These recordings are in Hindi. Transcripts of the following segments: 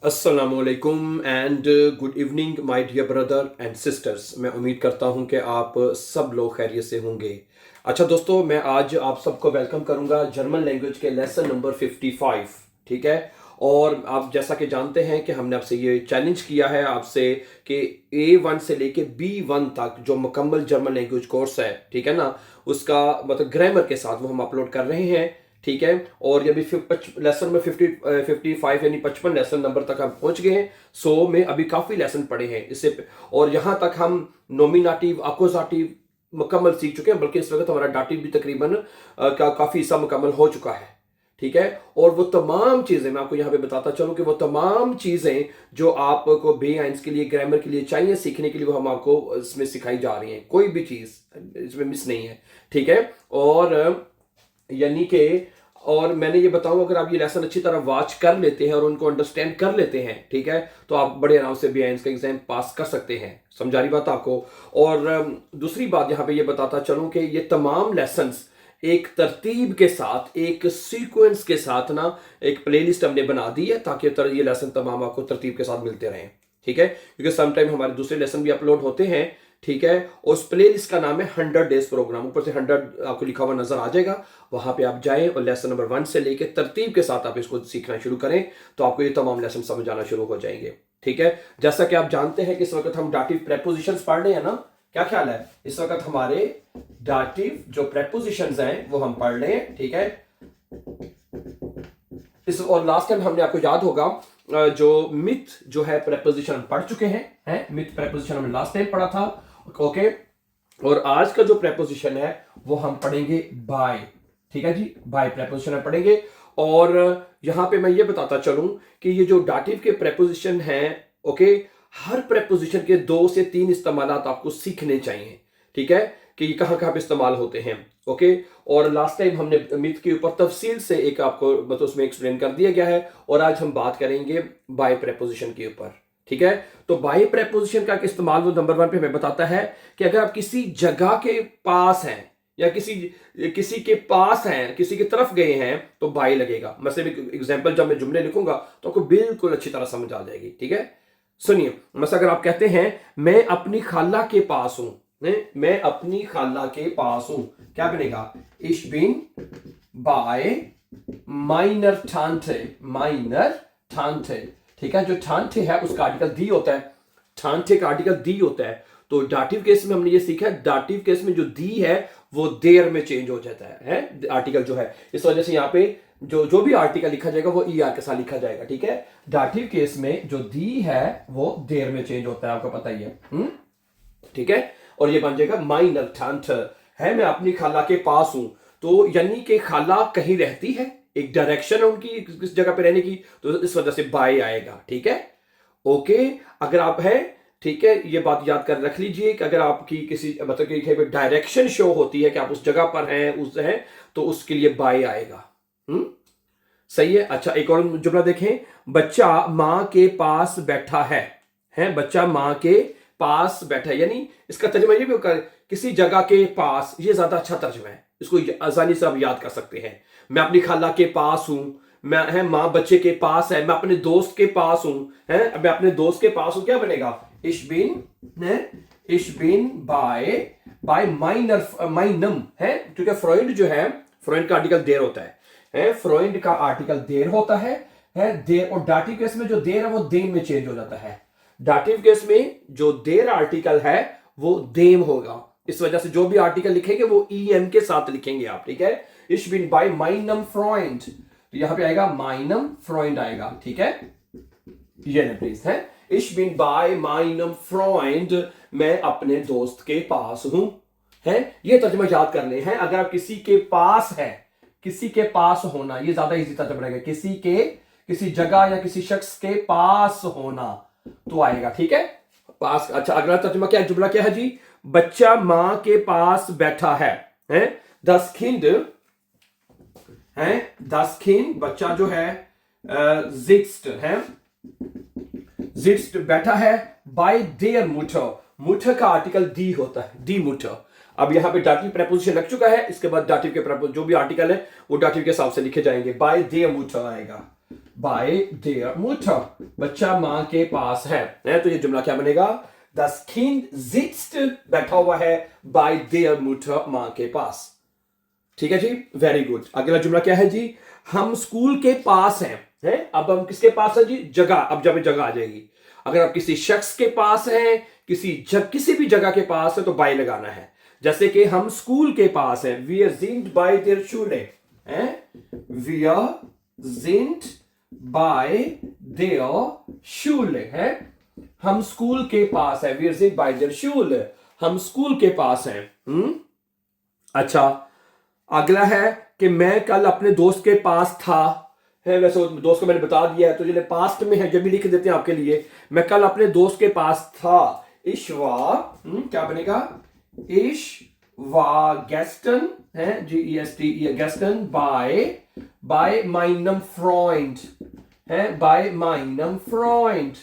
अस्सलामुअलैकुम and good evening my dear brother and sisters. मैं उम्मीद करता हूं कि आप सब लोग खैरियत से होंगे। अच्छा दोस्तों, मैं आज आप सबको वेलकम करूंगा जर्मन लैंग्वेज के लेसन नंबर 55। ठीक है। और आप जैसा कि जानते हैं कि हमने आपसे ये चैलेंज किया है आपसे कि A1 से लेके B1 तक जो मुकम्मल जर्मन लैंग्वेज कोर्स है, ठीक है ना, उसका मतलब ग्रामर के साथ वो हम अपलोड कर रहे हैं। ठीक है। और ये भी लेसन में 55 यानी 55 लेसन नंबर तक हम पहुंच गए हैं। 100 में अभी काफी लेसन पड़े हैं इससे। और यहां तक हम नॉमिनेटिव अकोजाटिव मुकम्मल सीख चुके हैं, बल्कि इस वक्त हमारा डाटिव भी तकरीबन काफी हिस्सा मुकम्मल हो चुका है। ठीक है। और वो तमाम चीजें मैं आपको यहां पे बताता चलूं कि वो तमाम चीजें जो आपको B1 के लिए ग्रामर के लिए चाहिए सीखने के लिए, वो हम आपको इसमें सिखाई जा रही हैं। कोई भी चीज इसमें मिस नहीं है। ठीक है। और यानी कि और मैंने ये बताऊं, अगर आप ये लेसन अच्छी तरह वॉच कर लेते हैं और उनको अंडरस्टैंड कर लेते हैं, ठीक है, तो आप बड़े आराम से B1 का एग्जाम पास कर सकते हैं। समझा रही बात आपको। और दूसरी बात यहां पे ये बताता चलूं कि ये तमाम लेसन्स एक तरतीब के साथ, एक सीक्वेंस के साथ ना, एक प्लेलिस्ट हमने बना दी है ताकि ये लेसन तमाम आपको तरतीब के साथ मिलते रहें। ठीक है। क्योंकि समटाइम हमारे दूसरे लेसन भी अपलोड होते हैं। ठीक है। उस प्लेलिस्ट का नाम है 100 डेज प्रोग्राम। ऊपर से 100 आपको लिखा हुआ नजर आ जाएगा। वहां पे आप जाएं और लेसन नंबर 1 से लेकर तरतीब के साथ आप इसको सीखना शुरू करें, तो आपको ये तमाम लेसन समझ आना शुरू हो जाएंगे। ठीक है। जैसा कि आप जानते हैं कि इस वक्त हम डाटिव प्रेपोजिशंस पढ़ रहे हैं ना, क्या ख्याल है? इस वक्त हमारे डाटिव जो प्रेपोजिशंस हैं वो हम पढ़ रहे हैं। ठीक है। और लास्ट टाइम हमने, आपको याद होगा, जो मिथ जो है प्रेपोजिशन पढ़ चुके हैं मिथ प्रेपोजिशन हमने लास्ट टाइम पढ़ा था। ओके। और आज का जो प्रेपोजिशन है वो हम पढ़ेंगे बाय। ठीक है जी, बाय प्रेपोजिशन हम पढ़ेंगे। और यहां पे मैं ये बताता चलूं कि ये जो डाटिव के प्रेपोजिशन हैं, ओके, हर प्रेपोजिशन के 2 से 3 इस्तेमालात आपको सीखने चाहिए। ठीक है, कि ये कहां कहां पे इस्तेमाल होते हैं। ओके। और लास्ट टाइम हमने मिथ के ऊपर तफसील से एक आपको मतलब उसमें एक्सप्लेन कर दिया गया है। और आज हम बात करेंगे बाय प्रेपोजिशन के ऊपर। ठीक है। तो बाय प्रेपोजिशन का इस्तेमाल वो नंबर 1 पे हमें बताता है कि अगर आप किसी जगह के पास हैं या किसी के पास हैं, किसी की तरफ गए हैं, तो बाय लगेगा। मैं सिर्फ एग्जांपल, जब मैं जुमले लिखूंगा तो आपको बिल्कुल अच्छी तरह समझ आ जाएगी। ठीक है। सुनिए, मतलब अगर आप कहते हैं मैं अपनी खाला के पास हूं, मैं अपनी खाला के पास हूं, क्या बनेगा? Ich bin bei meiner Tante। माइनर ठानते। ठीक है। जो ठानते है उसका आर्टिकल दी होता है। ठानते का आर्टिकल दी होता है। तो डाटिव केस में हमने ये सीखा है, डाटिव केस में जो दी है वो देर में चेंज हो जाता है आर्टिकल जो है। इस वजह से यहाँ पे जो भी आर्टिकल लिखा जाएगा वो ER के साथ लिखा जाएगा। ठीक है। डाटिव केस में जो दी है वो देर में चेंज होता है, आपको पता ही है। ठीक है। और ये बन जाएगा माइनर ठानते है, मैं अपनी खाला के पास हूं। तो यानी कि खाला कहीं रहती है, एक डायरेक्शन है उनकी किस जगह पे रहने की, तो इस वजह से बाय आएगा। ठीक है। ओके। अगर आप है, ठीक है, ये बात याद कर रख लीजिए कि अगर आपकी किसी मतलब कि डायरेक्शन शो होती है कि आप उस जगह पर हैं, उस हैं, तो उसके लिए बाय आएगा। सही है। अच्छा, एक और जुमला देखें। बच्चा मां के पास बैठा है बच्चा मां के पास बैठा है, यानी इसका तर्जुमा ये भी होगा किसी जगह के पास। ये ज्यादा अच्छा तर्जुमा है, इसको आसानी से आप याद कर सकते हैं। मैं अपनी खाला के पास हूं, मैं मां बच्चे के पास है, मैं अपने दोस्त के पास हूं, मैं अपने दोस्त के पास हूं, क्या बनेगा? Ich bin by meinem है, क्योंकि फ्रॉइड जो है, फ्रॉइड का आर्टिकल देर होता है फ्रॉइड का आर्टिकल देर होता है देर। और डाटिव केस में जो देर है वो देम में चेंज हो जाता है। डाटिव केस में जो देर आर्टिकल है वो देम होगा। इस वजह से जो भी आर्टिकल लिखेंगे वो EM के साथ लिखेंगे आप। ठीक है। Ich bin bei meinem Freund, तो यहां पे आएगा meinem Freund आएगा। ठीक है। ये प्लीज है, Ich bin bei meinem Freund, मैं अपने दोस्त के पास हूं। है, ये तर्जुमा याद करने हैं। अगर आप किसी के पास है, किसी के पास होना, ये ज्यादा इजी तर्जुमा रहेगा। किसी जगह या किसी शख्स के पास होना तो आएगा। ठीक है, पास। अच्छा, अगला तर्जुमा क्या है, जुमला क्या है जी? बच्चा मां के पास बैठा है das Kind das Kind, बच्चा जो है sitzt बैठा है by their Mutter। Mutter का आर्टिकल दी होता है, दी Mutter। अब यहां पे डाटिव प्रेपोजिशन लग चुका है, इसके बाद डाटिव के जो भी आर्टिकल है वो डाटिव के हिसाब से लिखे जाएंगे। by their Mutter आएगा, बाय देयर मुटर, बच्चा मां के पास है तो ये जुमला क्या बनेगा? Das Kind sitzt, बैठा हुआ है, बाय देयर मुटर, मां के पास। ठीक है जी, वेरी गुड। अगला जुमला क्या है जी? हम स्कूल के पास हैं। अब हम किसके पास है जी? जगह। अब जब जगह आ जाएगी, अगर आप किसी शख्स के पास हैं, किसी भी जगह के पास है तो बाय लगाना है। जैसे कि हम स्कूल के पास हैं, wir sind bei der Schule, wir sind bei der Schule, हम स्कूल के पास है, wir sind bei der Schule, हम स्कूल के पास हैं। अच्छा, अगला है कि मैं कल अपने दोस्त के पास था, है वैसे दोस्त को मैंने बता दिया है तो जो पास्ट में है जब भी लिख देते हैं आपके लिए। मैं कल अपने दोस्त के पास था, ich war, क्या बनेगा? Ich war gestern, G-E-S-T, gestern bei meinem Freund, bei meinem Freund,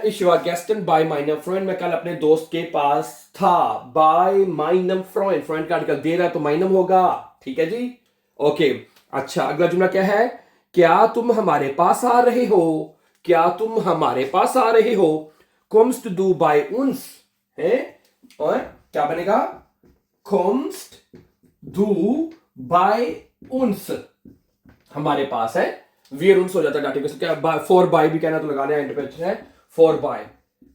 ich war gestern bei meinem Freund, मैं कल अपने दोस्त के पास था, by meinem Freund, Freund का आर्टिकल दे रहा है तो meinem होगा। ठीक है जी, ओके। अच्छा, अगला जुमला क्या है? क्या तुम हमारे पास आ रहे हो? क्या तुम हमारे पास आ रहे हो? kommst du bei uns, है? और क्या बनेगा? kommst du bei uns, हमारे पास है, wir uns हो जाता है डाटिव से। क्या for by भी कहना तो लगाने एंड पे है, for by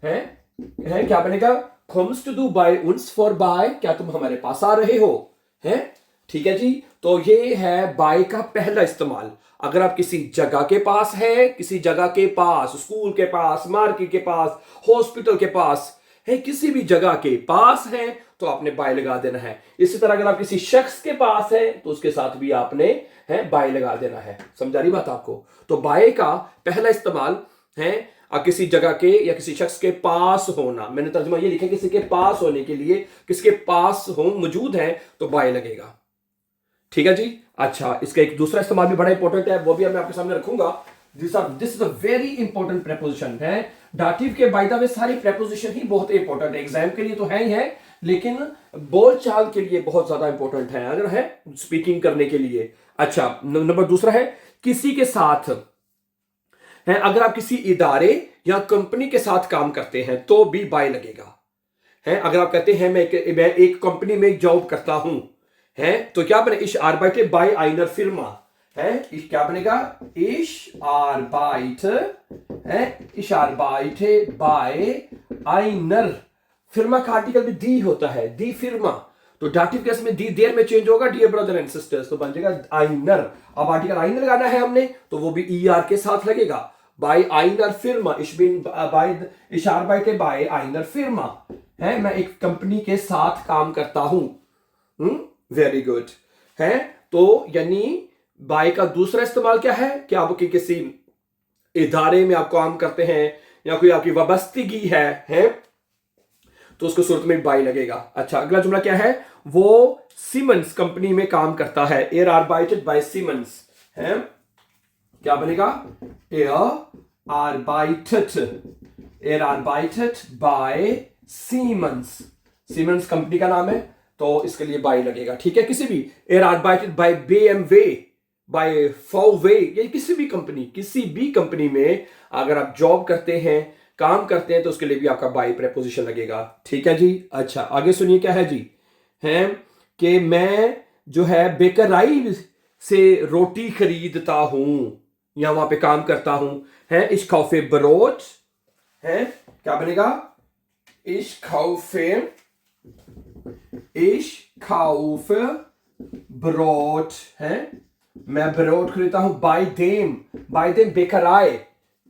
है क्या बनेगा? kommst du bei uns vorbei, क्या तुम हमारे पास आ रहे हो, है? ठीक है जी, तो ये है बाय का पहला इस्तेमाल। अगर आप किसी जगह के पास है, किसी जगह के पास, स्कूल के पास, मार्केट के पास, हॉस्पिटल के पास है, किसी भी जगह के पास है तो आपने बाय लगा देना है। इसी तरह अगर आप किसी शख्स के पास है तो उसके साथ भी आपने बाय लगा देना है। समझा रही बात आपको? तो बाय का पहला इस्तेमाल है किसी जगह के या किसी शख्स के पास होना। मैंने तर्जुमा ये लिखा, किसी के पास होने के लिए, किसके पास हो, मौजूद है तो बाय लगेगा। ठीक है जी। अच्छा, इसका एक दूसरा इस्तेमाल भी बड़ा इंपॉर्टेंट है, वो भी मैं आपके सामने रखूंगा। This is a very important preposition है। डाटिव के बाय द वे सारी प्रेपोजिशन ही बहुत इंपॉर्टेंट है, एग्जाम के लिए तो है ही है, लेकिन बोलचाल के लिए बहुत ज्यादा इंपॉर्टेंट है, अगर है स्पीकिंग करने के लिए। अच्छा, नंबर दूसरा है किसी के साथ है। अगर आप किसी इदारे या कंपनी के साथ काम करते हैं तो भी बाय लगेगा, है। अगर आप कहते हैं मैं एक कंपनी में जॉब करता हूं, है, तो क्या बने? Ich arbeite bei einer Firma, है। क्या बनेगा? Ich arbeite, है, ich arbeite bei einer Firma का आर्टिकल भी दी होता है, दी फिर्मा। तो डाटिव केस में दी देर में चेंज होगा, डियर ब्रदर एंड सिस्टर्स, तो बन जाएगा आइनर। अब आर्टिकल आइनर लगाना है हमने तो वो भी ER के साथ लगेगा, bye आइनर फिर्मा। ich arbeite bei einer Firma, है, मैं एक कंपनी के साथ काम करता हूं। वेरी गुड, है। तो यानी बाय का दूसरा इस्तेमाल क्या है कि आप किसी इदारे में आप काम करते हैं या कोई आपकी वाबस्तगी है तो उसको सूरत में बाय लगेगा। अच्छा, अगला जुमला क्या है? वो सीमेंस कंपनी में काम करता है, एयर आर्बाइटेड बाय सीमेंस, है। क्या बनेगा? एयर आर्बाइटेड बाय सीमेंस, सीमेंस कंपनी का नाम है तो इसके लिए बाय लगेगा। ठीक है, किसी भी एयर आर्बाइटेड बाय BMW, बाय VW, ये किसी भी कंपनी में अगर आप जॉब करते हैं, काम करते हैं तो उसके लिए भी आपका बाय प्रेपोजिशन लगेगा। ठीक है जी। अच्छा, आगे सुनिए क्या है जी, है कि मैं जो है बेकराई से रोटी खरीदता हूं या वहां पे काम करता हूं, है। Ich kaufe Brot, है, क्या बनेगा? Ich kaufe Brot, है, मैं ब्रोड खरीदता हूं। बाय देम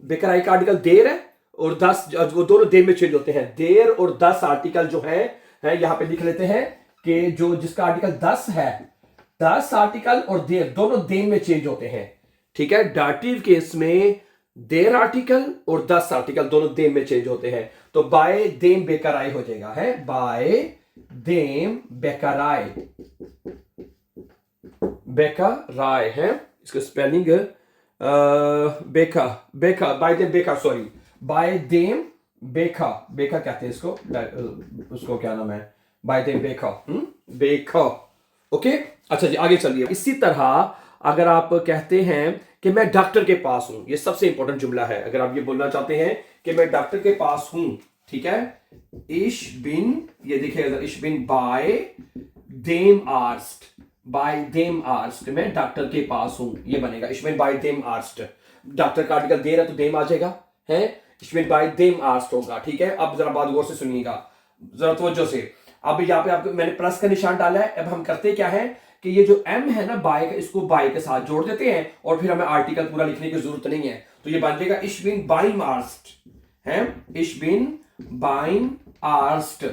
बेकराई का आर्टिकल देर है और 10, वो दोनों देर में चेंज होते हैं। देर और 10 आर्टिकल जो है यहां पे लिख लेते हैं कि जो जिसका आर्टिकल 10 है, 10 आर्टिकल और देर दोनों देर में चेंज होते हैं। ठीक है, डाटिव केस में देर आर्टिकल और 10 आर्टिकल दोनों देम में चेंज होते हैं तो बाय देम बेकराई हो जाएगा, है, बाय देम बेकराई है। इसका स्पेलिंग बेका बाय देम बेका, सॉरी, बाय देम बेका कहते हैं इसको, उसको क्या नाम है? बाय देम बेका। ओके। अच्छा जी, आगे चलिए। इसी तरह अगर आप कहते हैं कि मैं डॉक्टर के पास हूं, ये सबसे इंपॉर्टेंट जुमला है। अगर आप ये बोलना चाहते हैं कि मैं डॉक्टर के पास हूं, ठीक है, इश बिन, ये देखिएगा, इश बिन बाय देम आर्स्ट, बाय देम आर्स्ट, मैं डॉक्टर के पास हूं, ये बनेगा इश बिन बाय देम आर्स्ट। डॉक्टर का आर्टिकल देर है तो देम आ जाएगा, है, इश बिन बाय देम आर्स्ट होगा, ठीक है। अब जरा बात गौर से सुनिएगा, जरा तवज्जो से। अब यहाँ पे आपको मैंने प्लस का निशान डाला है। अब हम करते क्या है कि ये जो एम है ना बाय का, इसको बाय के साथ जोड़ देते हैं और फिर हमें आर्टिकल पूरा लिखने की जरूरत नहीं है। तो ये बन जाएगा इश बिन बाइम आर्स्ट, है, इश बिन बाइम आर्स्ट,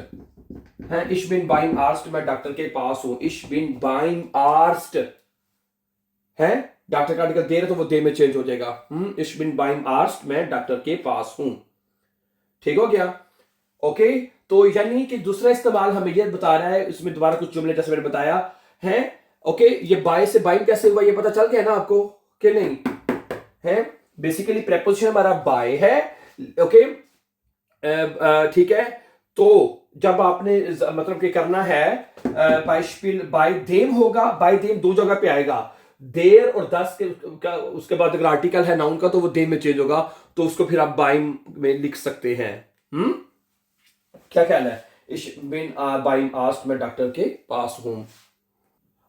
है, इश बिन बाइम आर्स्ट, मैं डॉक्टर के पास हूं, इश बिन बाइम आर्स्ट, है, डॉक्टर का आर्टिकल दे रहे तो वो दे में चेंज हो जाएगा, इश बिन बाइम आर्स्ट, मैं डॉक्टर के पास हूं। ठीक हो गया, ओके। तो यानी कि दूसरा इस्तेमाल हमें यह बता रहा है, इसमें दोबारा कुछ जुमले जैसे मैंने बताया है, ओके। ये बाय से बाइम कैसे हुआ ये पता चल गया ना आपको कि नहीं, है, बेसिकली प्रेपोजिशन हमारा बाय है, ओके, ठीक है। तो जब आपने मतलब कि करना है, बाय देम होगा, बाय देम दो जगह पे आएगा, देर और दस के उसके बाद अगर आर्टिकल है नाउन का तो वो देम में चेंज होगा, तो उसको फिर आप बाइम में लिख सकते हैं। क्या ख्याल है, इश बिन बाइम आस्क्ड, मैं डॉक्टर के पास हूं।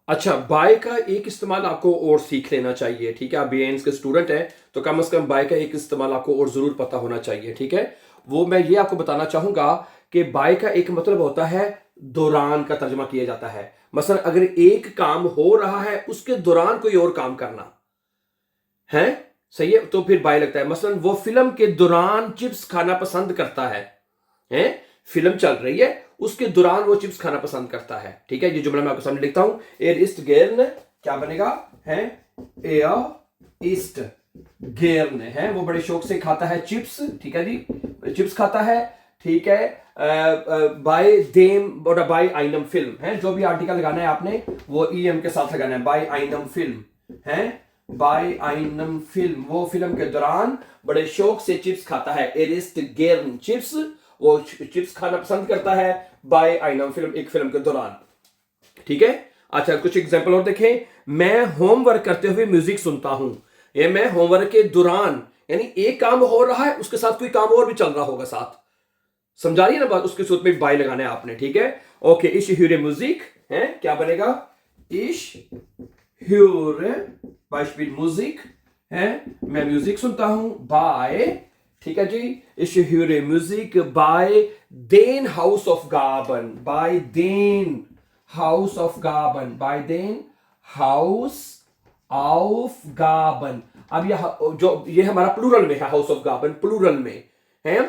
अच्छा, बाय का एक इस्तेमाल आपको और सीख लेना चाहिए, ठीक है। आप बीएएनएस के स्टूडेंट हैं तो कम से कम बाय का एक इस्तेमाल आपको और जरूर पता होना चाहिए, ठीक है। वो मैं ये आपको बताना चाहूंगा कि बाय का एक मतलब होता है दौरान का तर्जमा किया जाता है। मसलन अगर एक काम हो रहा है उसके दौरान कोई और काम करना है, सही है, तो फिर बाय लगता है। मसलन वो फिल्म के दौरान चिप्स खाना पसंद करता है, फिल्म चल रही है उसके दौरान वो चिप्स खाना पसंद करता है, ठीक है। ये जुमला मैं आपके सामने लिखता हूं, एर इस्ट गेर्न, क्या बनेगा, है, एर इस्ट गेर्न, है, वो बड़े शौक से खाता है चिप्स, ठीक है जी, चिप्स खाता है, ठीक है। बाय देम और बाय आइनम फिल्म, है, जो भी आर्टिकल लगाना है आपने वो ईएम के साथ लगाना है, बाय आइनम फिल्म, है, बाय आइनम फिल्म, वो फिल्म के दौरान बड़े शौक से चिप्स खाता है, एर इस्ट गेर्न चिप्स, वो चिप्स खाना पसंद करता है बाय आइनम फिल्म, एक फिल्म के दौरान, ठीक है। अच्छा, कुछ एग्जांपल और देखें, मैं होमवर्क करते हुए म्यूजिक सुनता हूं, ये मैं होमवर्क के दौरान, यानी एक काम हो रहा है उसके साथ कोई काम और भी चल रहा होगा साथ, समझा रही है ना बात, उसके सूत्र में बाय लगाना है आपने, ठीक है, ओके। इश ह्यूरे म्यूजिक, है, क्या बनेगा, इश ह्यूरे बाय स्पीड म्यूजिक, है, मैं म्यूजिक सुनता हूं बाय, ठीक है जी, इश ह्यूरे म्यूजिक बाय देन हाउस ऑफ गाबन, बाय देन हाउस ऑफ गाबन, बाय देन हाउस ऑफ गाबन। अब ये हमारा प्लूरल में है, हाउस ऑफ गाबन प्लूरल में है,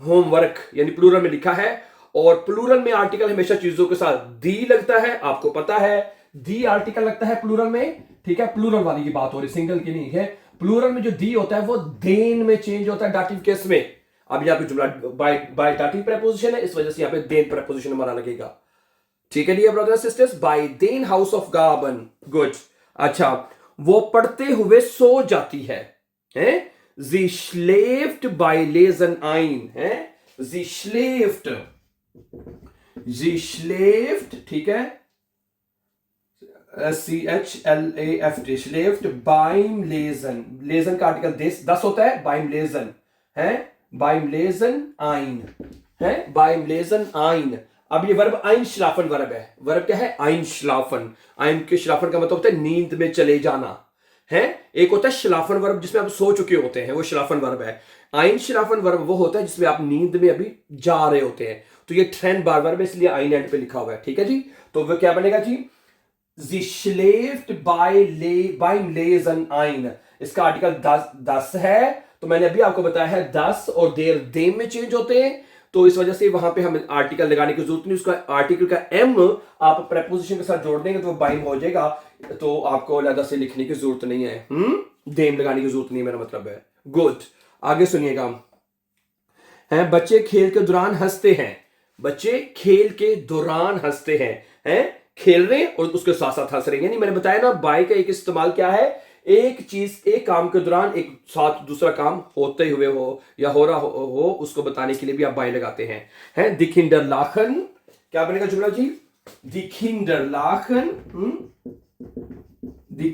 होमवर्क यानी प्लूरल में लिखा है, और प्लूरल में आर्टिकल हमेशा चीजों के साथ दी लगता है, आपको पता है, दी आर्टिकल लगता है प्लूरल में, ठीक है। प्लूरल वाली की बात हो रही, सिंगल की नहीं है। प्लूरल में जो दी होता है वो देन में चेंज होता है डाटिव केस में। अब यहाँ पे जुमला बाय डाटिव प्रेपोजिशन है, इस वजह से यहाँ पे देन प्रेपोजिशन हमारा लगेगा, ठीक है डियर ब्रदर्स सिस्टर्स, बाय देन हाउस ऑफ गाबन, गुड। अच्छा, वो पढ़ते हुए सो जाती है, sie schläft bei lesen ein, है, sie schläft, ठीक है, CHLAFT, schläft beim lesen, lesen का आर्टिकल दस होता है, beim lesen, है, beim lesen ein, है, beim lesen ein। अब ये वर्ब einschlafen वर्ब है, वर्ब क्या है, einschlafen, ein के schलाफन का मतलब होता है नींद में चले जाना, है, एक होता है श्लाफन वर्ब जिसमें आप सो चुके होते हैं, वो श्लाफन वर्ब है। आइन श्लाफन वर्ब वो होता है जिसमें आप नींद में अभी जा रहे होते हैं, तो ये ट्रेंड बार बार में, इसलिए आइन एंड पे लिखा हुआ है, ठीक है जी। तो वो क्या बनेगा जी, sie schläft beim lesen ein, इसका आर्टिकल दस है, तो मैंने अभी आपको बताया है दस और देर देम में चेंज होते हैं, तो इस वजह से वहां पे हमें आर्टिकल लगाने की जरूरत नहीं, उसका आर्टिकल का एम आप प्रेपोजिशन के साथ जोड़ देंगे तो बाइम हो जाएगा, तो आपको अलग से लिखने की जरूरत नहीं है, देम लगाने की जरूरत नहीं, मेरा मतलब है, गुड। आगे सुनिएगा, हैं, बच्चे खेल के दौरान हंसते हैं, बच्चे खेल के दौरान हंसते हैं, खेल रहे हैं और उसके साथ साथ हंस रहे हैं, यानी मैंने बताया ना बाय का एक इस्तेमाल क्या है, एक चीज एक काम के दौरान एक साथ दूसरा काम होते हुए हो या हो रहा हो उसको बताने के लिए भी आप बाय लगाते हैं, die Kinder lachen, क्या बनेगा जुमला जी, die Kinder lachen,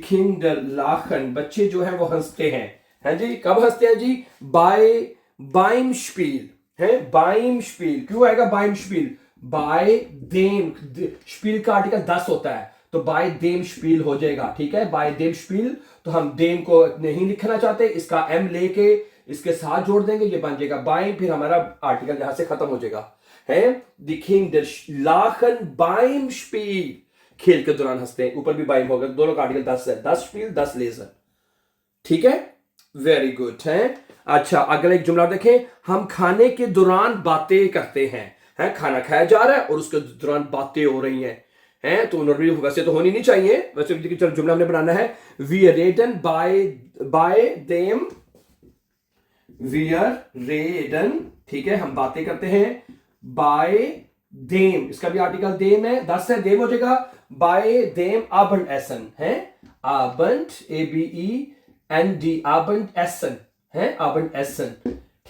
Kinder lachen, बच्चे जो है वो हंसते हैं जी। कब हंसते हैं जी? beim Spiel है, beim Spiel। क्यों आएगा beim Spiel? by dem, Spiel का आर्टिकल 10 होता है, तो by dem Spiel हो जाएगा, ठीक है। by dem Spiel, तो हम dem को नहीं लिखना चाहते, इसका m लेके इसके साथ जोड़ देंगे, ये बन जाएगा beim, फिर हमारा आर्टिकल यहां से खत्म हो जाएगा है। Die Kinder lachen beim Spiel, खेल के दौरान हंसते हैं, ऊपर भी beim होगा, दोनों का आर्टिकल 10 है, 10 Spiel 10 लेजर, ठीक है। वेरी गुड है। अच्छा, अगला एक जुमला देखें, हम खाने के दौरान बातें करते हैं, खाना खाया जा रहा है और उसके दौरान बातें हो रही हैं, तो नॉर्मली वैसे तो होनी नहीं चाहिए, वैसे चलो जुमला हमने बनाना है, we are ridden by them, we are ridden, ठीक है, हम बातें करते हैं बाय देम, इसका भी आर्टिकल देम है, 10 है, देम हो जाएगा बाय देम आबंड एसन है, आबंड ABEND आबंड एसन है, आबंड एसन,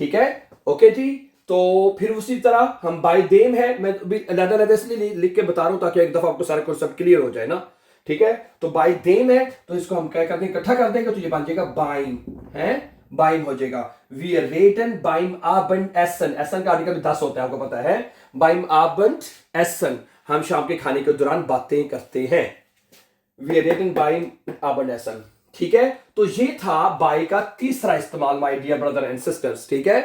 ठीक है। ओके जी, तो फिर उसी तरह हम बाय देम है, मैं अभी अलग-अलग इसलिए लिख के बता रहा हूं ताकि एक दफा आपको सारा कॉन्सेप्ट क्लियर हो जाए ना, ठीक है। तो बाय देम है, तो इसको हम क्या करते हैं, इकट्ठा कर देंगे, तो ये बन जाएगा बाइम है, बाइम हो जाएगा। वी आर रेटन बाइम आबंड एसन, एसन का आर्टिकल 10 होता है, आपको पता है, बाइम आबंड एसन, हम शाम के खाने के दौरान बातें करते हैं, वी आर रेटन बाइम आबंड एसन, ठीक है। तो ये था बाय का तीसरा इस्तेमाल, my dear brother and sisters, ठीक है।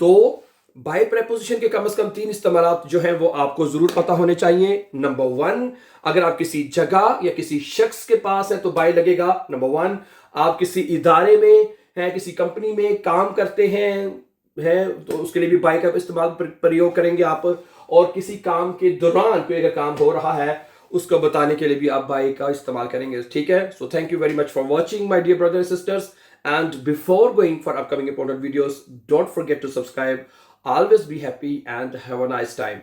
तो बाय प्रेपोजिशन के कम से कम 3 इस्तेमाल जो हैं वो आपको जरूर पता होने चाहिए। नंबर 1, अगर आप किसी जगह या किसी शख्स के पास है तो बाय लगेगा, नंबर 1। आप किसी इदारे में है, किसी कंपनी में काम करते हैं तो उसके लिए भी बाय का इस्तेमाल प्रयोग करेंगे आप, और किसी काम के दौरान कोई अगर काम हो रहा है उसको बताने के लिए भी आप बाय का इस्तेमाल करेंगे, ठीक है। So thank you very much for watching my dear brother and sisters, and before going for upcoming important videos, don't forget to subscribe. Always be happy and have a nice time.